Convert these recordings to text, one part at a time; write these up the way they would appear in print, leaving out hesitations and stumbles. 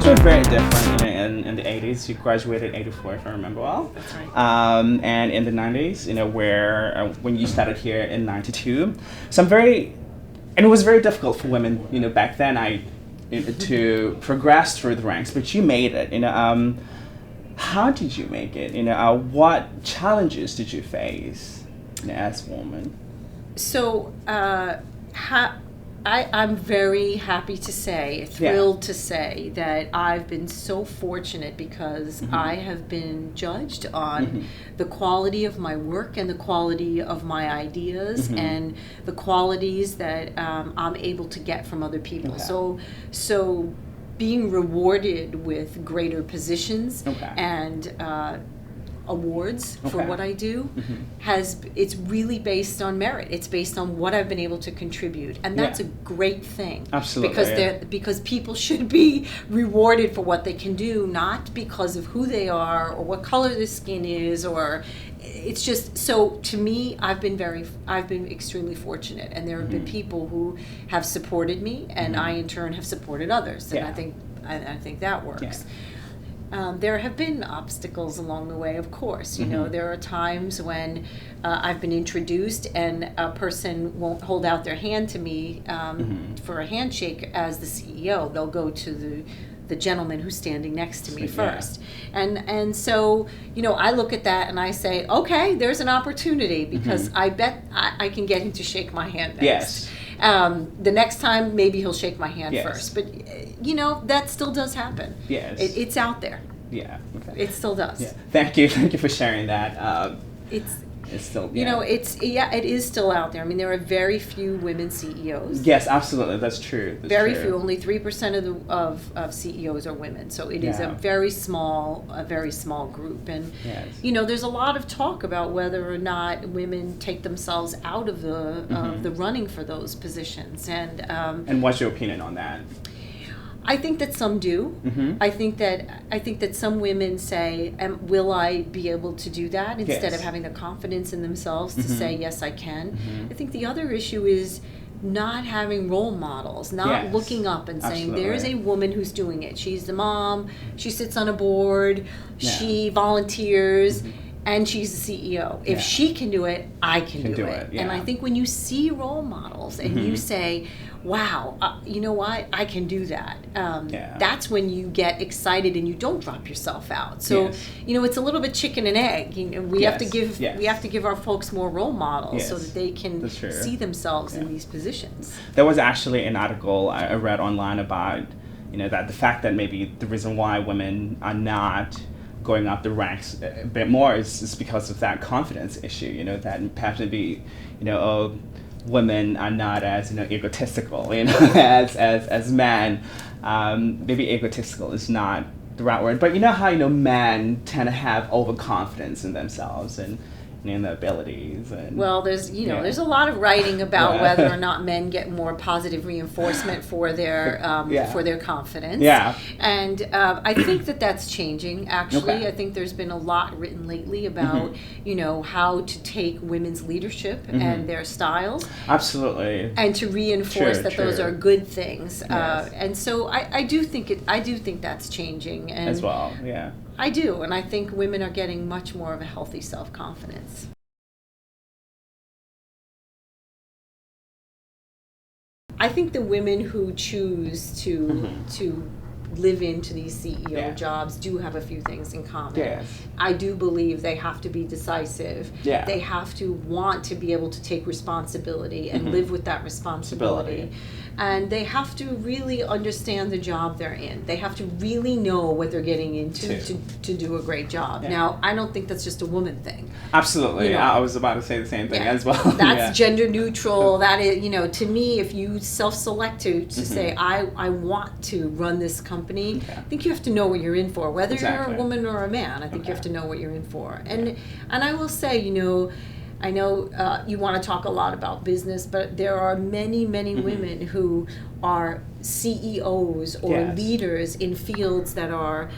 things were very different in the 80s. You graduated in 84, if I remember well. That's right. And in the 90s, where when you started here in 92. And it was very difficult for women, back then to progress through the ranks, but you made it. How did you make it? What challenges did you face as a woman? So, I'm very happy to say, thrilled to say that I've been so fortunate because I have been judged on the quality of my work and the quality of my ideas and the qualities that I'm able to get from other people. So being rewarded with greater positions and awards for what I do it's really based on merit. It's based on what I've been able to contribute, and that's a great thing. Absolutely, because people should be rewarded for what they can do, not because of who they are or what color their skin is, or it's just so. To me, I've been extremely fortunate, and there have been people who have supported me, and I in turn have supported others, and I think that works. There have been obstacles along the way, of course. There are times when I've been introduced and a person won't hold out their hand to me for a handshake as the CEO. They'll go to the gentleman who's standing next to me first. And so, I look at that and I say, okay, there's an opportunity, because I bet I can get him to shake my hand next. The next time, maybe he'll shake my hand first. But, that still does happen. Yes. It's out there. Yeah. Okay. It still does. Yeah. Thank you for sharing that. It's still, it is still out there. I mean, there are very few women CEOs. Yes, absolutely, that's true. Very few. Only 3% of CEOs are women. So it is a very small group. And there's a lot of talk about whether or not women take themselves out of the running for those positions. And what's your opinion on that? I think that some do. I think that some women say, "Will I be able to do that?" Instead of having the confidence in themselves to say, "Yes, I can." I think the other issue is not having role models, not looking up and saying, "There's a woman who's doing it. She's the mom. She sits on a board. She volunteers." And she's the CEO. If she can do it, I can do it. And I think when you see role models and you say, wow, you know what, I can do that, that's when you get excited and you don't drop yourself out. So, it's a little bit chicken and egg. We have to give our folks more role models so that they can see themselves in these positions. There was actually an article I read online about, that the fact that maybe the reason why women are not going up the ranks a bit more is because of that confidence issue, that perhaps maybe, women are not as, egotistical, as men. Maybe egotistical is not the right word, but how, men tend to have overconfidence in themselves and in their abilities. And, well, there's a lot of writing about whether or not men get more positive reinforcement for their confidence. And I think that's changing. Actually, I think there's been a lot written lately about how to take women's leadership and their styles. Absolutely. And to reinforce that those are good things. And so I do think that's changing. And as well. Yeah. I do, and I think women are getting much more of a healthy self-confidence. I think the women who choose to live into these CEO jobs do have a few things in common. I do believe they have to be decisive. They have to want to be able to take responsibility and live with that responsibility. And they have to really understand the job they're in. They have to really know what they're getting into to do a great job. Now, I don't think that's just a woman thing. Absolutely. I was about to say the same thing as well. That's gender neutral. That is, to me, if you self-select to say, I want to run this company, I think you have to know what you're in for, whether you're a woman or a man. I think you have to know what you're in for. And I will say, I know you want to talk a lot about business, but there are many, many women who are CEOs or leaders in fields that are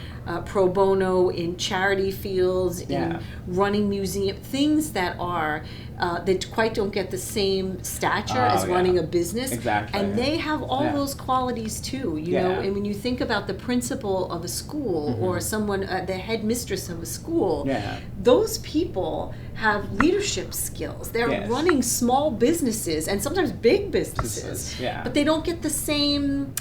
pro bono, in charity fields, in running museum, things that are they quite don't get the same stature Oh, as yeah. running a business. Exactly. And they have all Yeah. those qualities too, you know. And when you think about the principal of a school or someone, the headmistress of a school, Yeah. those people have leadership skills. They're Yes. running small businesses and sometimes big businesses, Businesses, yeah. but they don't get the same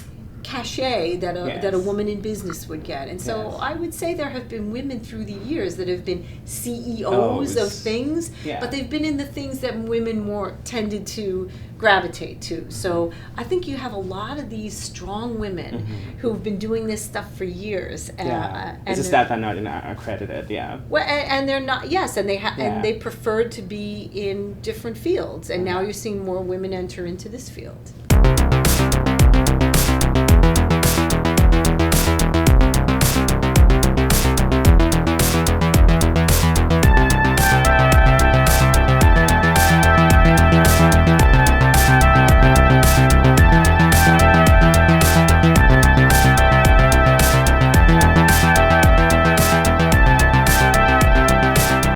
cachet that a Yes. woman in business would get. And so Yes. I would say there have been women through the years that have been CEOs of things, Yeah. but they've been in the things that women more tended to gravitate to. So I think you have a lot of these strong women who've been doing this stuff for years. Yeah. And It's just that they're not accredited, yeah. well, and they're not. Yes, and Yeah. and they preferred to be in different fields, and now you're seeing more women enter into this field.